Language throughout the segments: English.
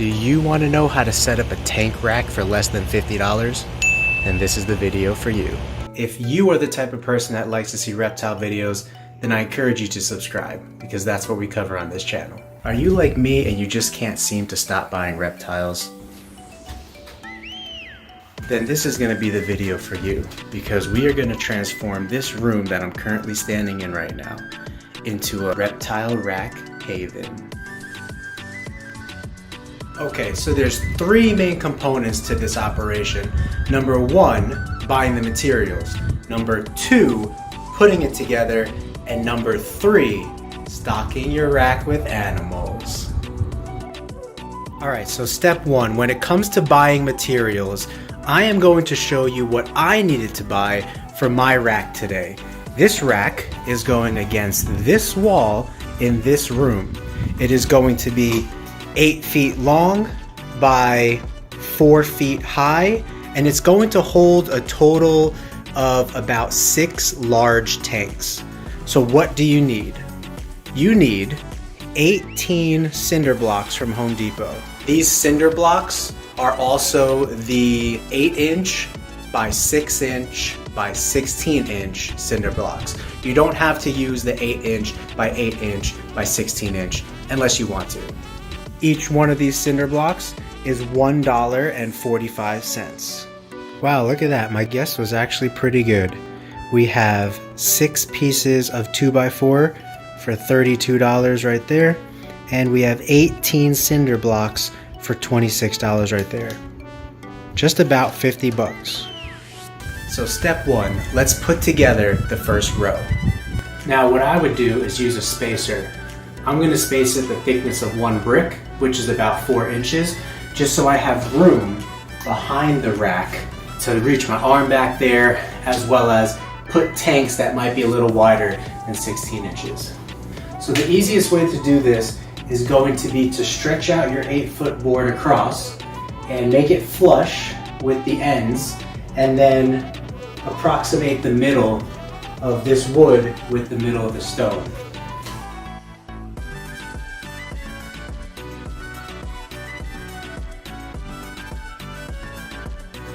Do you want to know how to set up a tank rack for less than $50? Then this is the video for you. If you are the type of person that likes to see reptile videos, then I encourage you to subscribe, because that's what we cover on this channel. Are you like me and you just can't seem to stop buying reptiles? Then this is going to be the video for you, because we are going to transform this room that I'm currently standing in right now into a reptile rack haven. Okay, so there's three main components to this operation. Number one, buying the materials. Number two, putting it together. And number three, stocking your rack with animals. Alright, so step one, when it comes to buying materials, I am going to show you what I needed to buy for my rack today. This rack is going against this wall in this room. It is going to be 8 feet long by 4 feet high, and it's going to hold a total of about 6 large tanks. So what do you need? You need 18 cinder blocks from Home Depot. These cinder blocks are also the 8-inch by 6-inch by 16-inch cinder blocks. You don't have to use the 8-inch by 8-inch by 16-inch unless you want to. Each one of these cinder blocks is $1.45. Wow, look at that. My guess was actually pretty good. We have 6 pieces of 2x4 for $32 right there. And we have 18 cinder blocks for $26 right there. Just about 50 bucks. So step one, let's put together the first row. Now what I would do is use a spacer. I'm going to space it the thickness of 1 brick, which is about 4 inches, just so I have room behind the rack to reach my arm back there, as well as put tanks that might be a little wider than 16 inches. So the easiest way to do this is going to be to stretch out your 8-foot board across and make it flush with the ends, and then approximate the middle of this wood with the middle of the stone.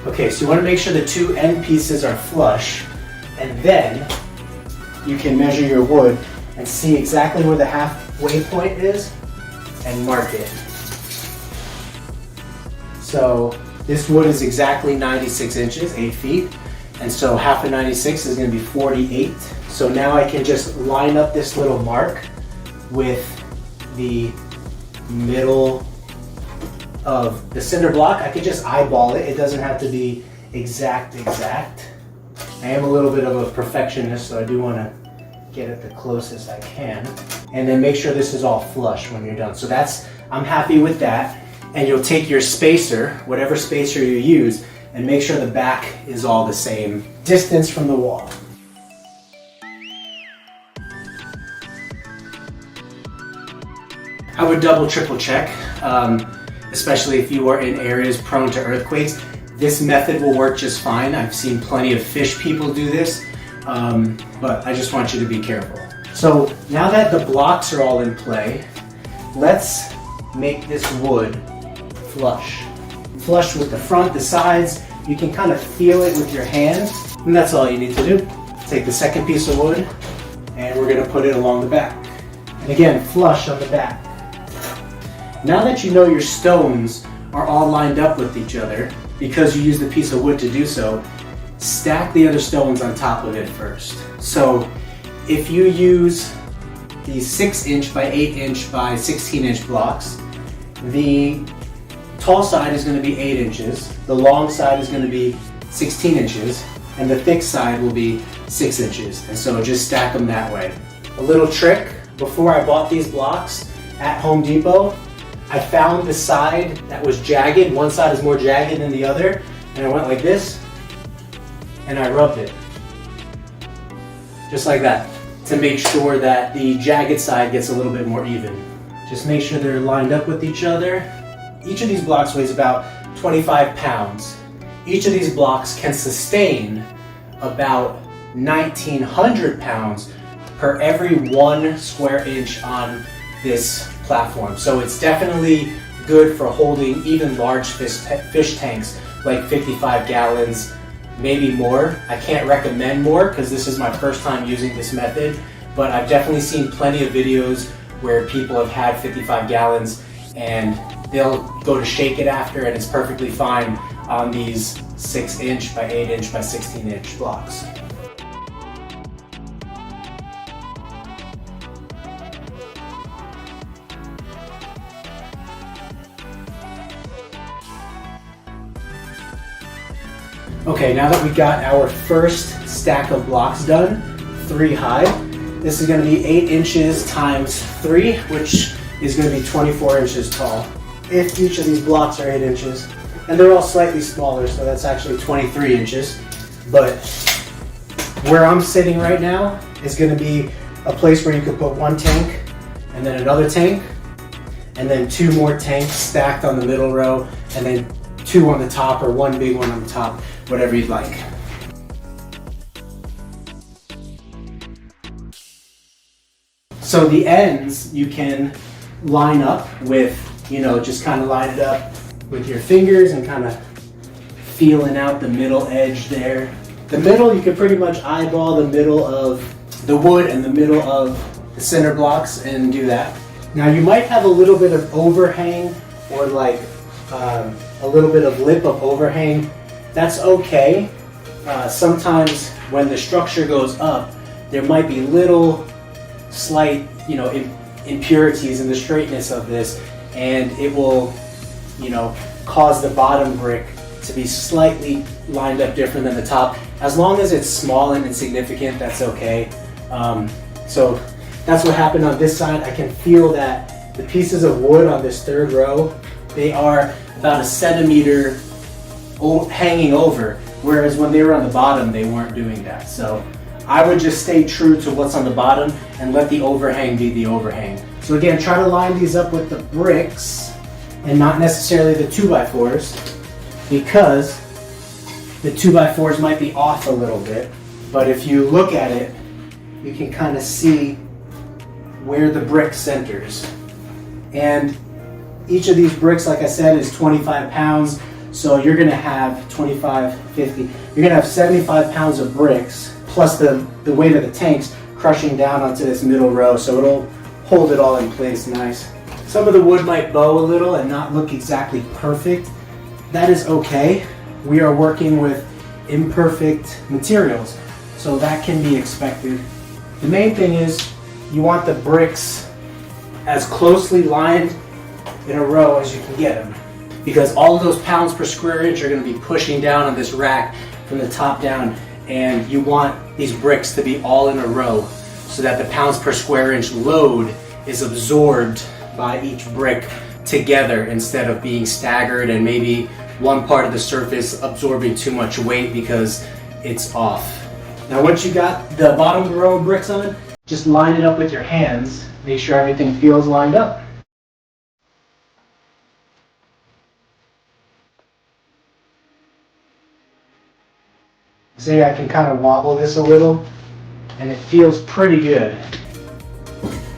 Okay, so you want to make sure the 2 end pieces are flush, and then you can measure your wood and see exactly where the halfway point is and mark it. So this wood is exactly 96 inches, 8 feet, and so half of 96 is going to be 48. So now I can just line up this little mark with the middle of the cinder block. I could just eyeball it. It doesn't have to be exact. I am a little bit of a perfectionist, so I do want to get it the closest I can. And then make sure this is all flush when you're done. So I'm happy with that. And you'll take your spacer, whatever spacer you use, and make sure the back is all the same distance from the wall. I would double, triple check. Especially if you are in areas prone to earthquakes. This method will work just fine. I've seen plenty of fish people do this, but I just want you to be careful. So now that the blocks are all in play, let's make this wood flush. Flush with the front, the sides. You can kind of feel it with your hand, and that's all you need to do. Take the second piece of wood, and we're gonna put it along the back. And again, flush on the back. Now that you know your stones are all lined up with each other, because you used a piece of wood to do so, stack the other stones on top of it first. So if you use these 6-inch by 8-inch by 16-inch blocks, the tall side is going to be 8 inches, the long side is going to be 16 inches, and the thick side will be 6 inches. And so just stack them that way. A little trick, before I bought these blocks at Home Depot, I found the side that was jagged. One side is more jagged than the other, and I went like this, and I rubbed it. Just like that, to make sure that the jagged side gets a little bit more even. Just make sure they're lined up with each other. Each of these blocks weighs about 25 pounds. Each of these blocks can sustain about 1,900 pounds per every 1 square inch on this platform. So it's definitely good for holding even large fish tanks, like 55 gallons, maybe more. I can't recommend more because this is my first time using this method, but I've definitely seen plenty of videos where people have had 55 gallons and they'll go to shake it after and it's perfectly fine on these 6" by 8" by 16" blocks. Okay, now that we got our first stack of blocks done, 3 high, this is going to be 8 inches times 3, which is going to be 24 inches tall. If each of these blocks are 8 inches, and they're all slightly smaller, so that's actually 23 inches. But where I'm sitting right now is going to be a place where you could put 1 tank, and then another tank, and then 2 more tanks stacked on the middle row, and then 2 on the top, or 1 big one on the top, whatever you'd like. So the ends you can line up with, just kind of line it up with your fingers and kind of feeling out the middle edge there. The middle, you can pretty much eyeball the middle of the wood and the middle of the center blocks and do that. Now you might have a little bit of overhang or like a little bit of lip of overhang. That's okay. Sometimes when the structure goes up, there might be little slight, impurities in the straightness of this, and it will, cause the bottom brick to be slightly lined up different than the top. As long as it's small and insignificant, that's okay. So that's what happened on this side. I can feel that the pieces of wood on this 3rd row, they are about 1 centimeter hanging over, whereas when they were on the bottom, they weren't doing that. So I would just stay true to what's on the bottom and let the overhang be the overhang. So again, try to line these up with the bricks and not necessarily the 2x4s, because the 2x4s might be off a little bit. But if you look at it, you can kind of see where the brick centers. And each of these bricks, like I said, is 25 pounds. So you're gonna have 25, 50, you're gonna have 75 pounds of bricks, plus the weight of the tanks crushing down onto this middle row, so it'll hold it all in place nice. Some of the wood might bow a little and not look exactly perfect. That is okay. We are working with imperfect materials, so that can be expected. The main thing is you want the bricks as closely lined in a row as you can get them, because all of those pounds per square inch are going to be pushing down on this rack from the top down, and you want these bricks to be all in a row so that the pounds per square inch load is absorbed by each brick together instead of being staggered and maybe one part of the surface absorbing too much weight because it's off. Now once you got the bottom row of bricks on, just line it up with your hands. Make sure everything feels lined up. See, I can kind of wobble this a little, and it feels pretty good.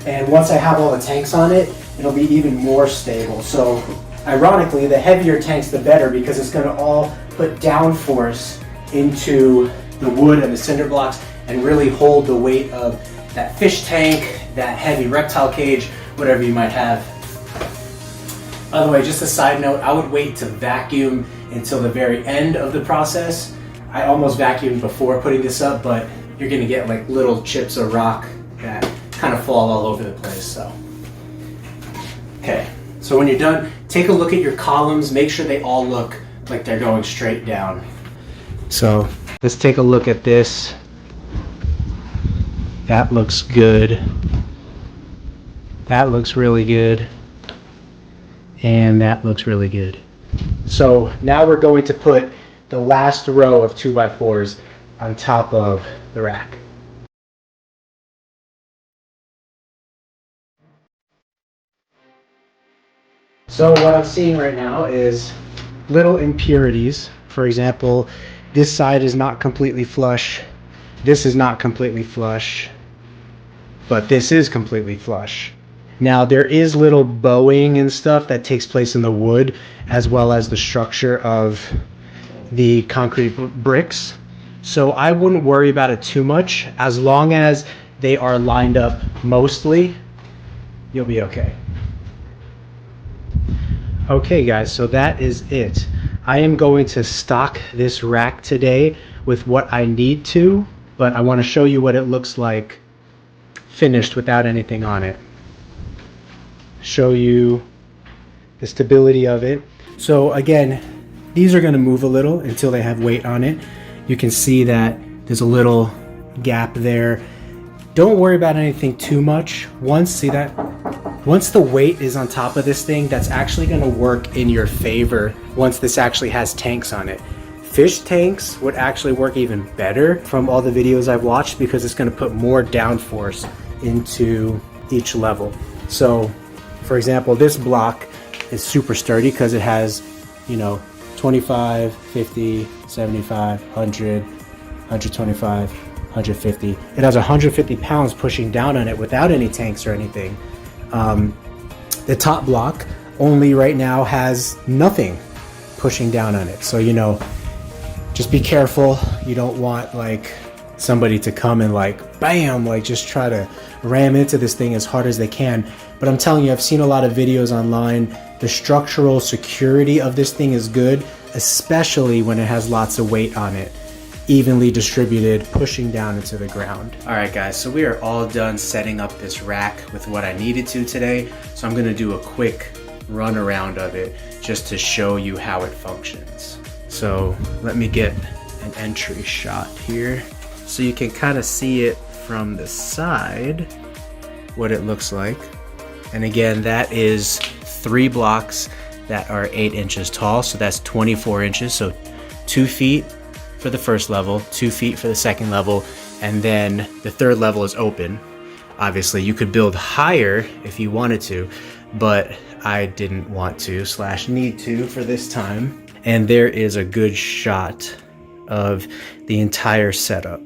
And once I have all the tanks on it, it'll be even more stable. So, ironically, the heavier tanks, the better, because it's going to all put downforce into the wood and the cinder blocks and really hold the weight of that fish tank, that heavy reptile cage, whatever you might have. By the way, just a side note, I would wait to vacuum until the very end of the process. I almost vacuumed before putting this up, but you're gonna get like little chips of rock that kind of fall all over the place, so. Okay, so when you're done, take a look at your columns, make sure they all look like they're going straight down. So let's take a look at this. That looks good. That looks really good. And that looks really good. So now we're going to put the last row of 2x4s on top of the rack. So what I'm seeing right now is little impurities. For example, this side is not completely flush. This is not completely flush. But this is completely flush. Now there is little bowing and stuff that takes place in the wood, as well as the structure of the concrete bricks. So I wouldn't worry about it too much. As long as they are lined up mostly, you'll be okay. Okay guys, so that is it. I am going to stock this rack today with what I need to, but I want to show you what it looks like finished without anything on it. Show you the stability of it. So again, these are going to move a little until they have weight on it. You can see that there's a little gap there. Don't worry about anything too much. Once the weight is on top of this thing, that's actually going to work in your favor once this actually has tanks on it. Fish tanks would actually work even better from all the videos I've watched, because it's going to put more downforce into each level. So for example, this block is super sturdy because it has, you know, 25, 50, 75, 100, 125, 150. It has 150 pounds pushing down on it without any tanks or anything. The top block only right now has nothing pushing down on it. So, you know, just be careful. You don't want like somebody to come and like, bam, like just try to ram into this thing as hard as they can. But I'm telling you, I've seen a lot of videos online. The structural security of this thing is good, especially when it has lots of weight on it, evenly distributed, pushing down into the ground. All right guys, so we are all done setting up this rack with what I needed to today. So I'm gonna do a quick run around of it just to show you how it functions. So let me get an entry shot here so you can kind of see it from the side, what it looks like. And again, that is 3 blocks that are 8 inches tall, so that's 24 inches. So 2 feet for the first level, 2 feet for the second level, and then the third level is open. Obviously, you could build higher if you wanted to, but I didn't want to / need to for this time. And there is a good shot of the entire setup.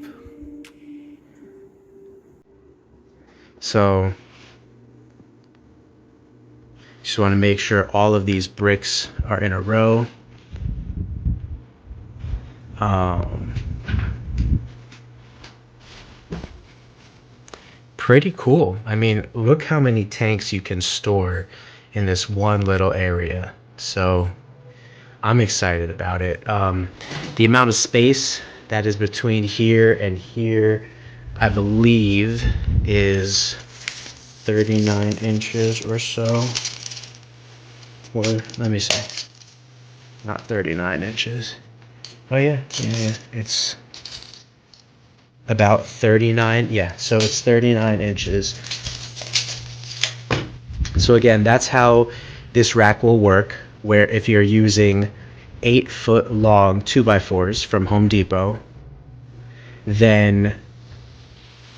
So just want to make sure all of these bricks are in a row. Pretty cool. I mean, look how many tanks you can store in this one little area. So I'm excited about it. The amount of space that is between here and here, I believe, is 39 inches or so. Or let me see, not 39 inches. Oh yeah, it's about 39. Yeah, so it's 39 inches. So again, that's how this rack will work, where if you're using 8-foot long 2x4s from Home Depot, then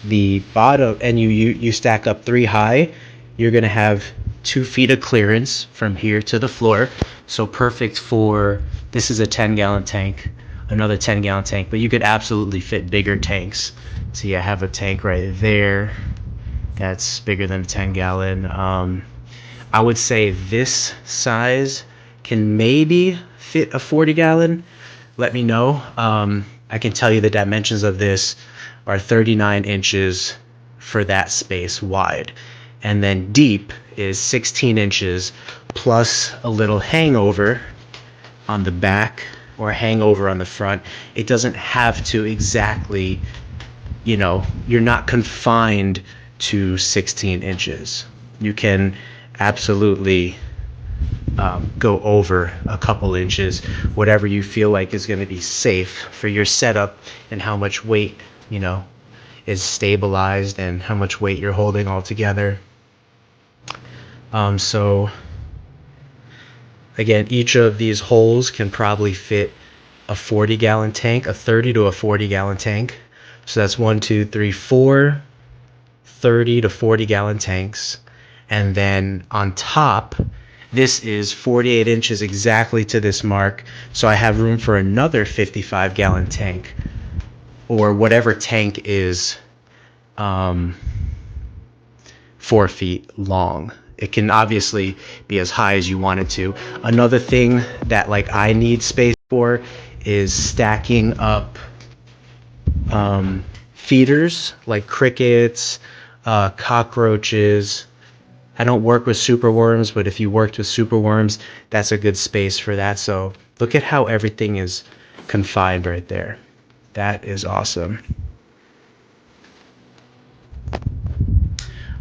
the bottom, and you stack up 3 high, you're gonna have 2 feet of clearance from here to the floor. So perfect for, this is a 10-gallon tank, another 10-gallon tank, but you could absolutely fit bigger tanks. See, I have a tank right there that's bigger than a 10-gallon. I would say this size can maybe fit a 40-gallon. Let me know. I can tell you the dimensions of this are 39 inches for that space wide, and then deep is 16 inches plus a little hangover on the back or hangover on the front. It doesn't have to exactly, you know, you're not confined to 16 inches. You can absolutely go over a couple inches, whatever you feel like is going to be safe for your setup and how much weight, you know, is stabilized and how much weight you're holding all together. So again, each of these holes can probably fit a 40-gallon tank, a 30 to a 40-gallon tank. So that's 1, 2, 3, 4 30 to 40-gallon tanks. And then on top, this is 48 inches exactly to this mark. So I have room for another 55-gallon tank, or whatever tank is 4 feet long. It can obviously be as high as you want it to. Another thing that like I need space for is stacking up feeders like crickets, cockroaches. I don't work with superworms, but if you worked with superworms, that's a good space for that. So look at how everything is confined right there. That is awesome.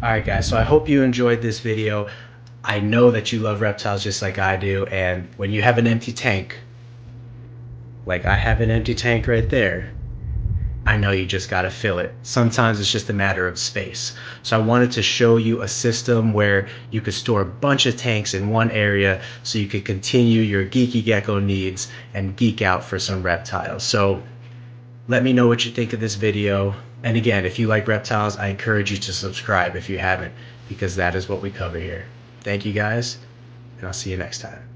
All right, guys, so I hope you enjoyed this video. I know that you love reptiles just like I do, and when you have an empty tank, like I have an empty tank right there, I know you just gotta fill it. Sometimes it's just a matter of space. So I wanted to show you a system where you could store a bunch of tanks in one area so you could continue your geeky gecko needs and geek out for some reptiles. So let me know what you think of this video. And again, if you like reptiles, I encourage you to subscribe if you haven't, because that is what we cover here. Thank you guys, and I'll see you next time.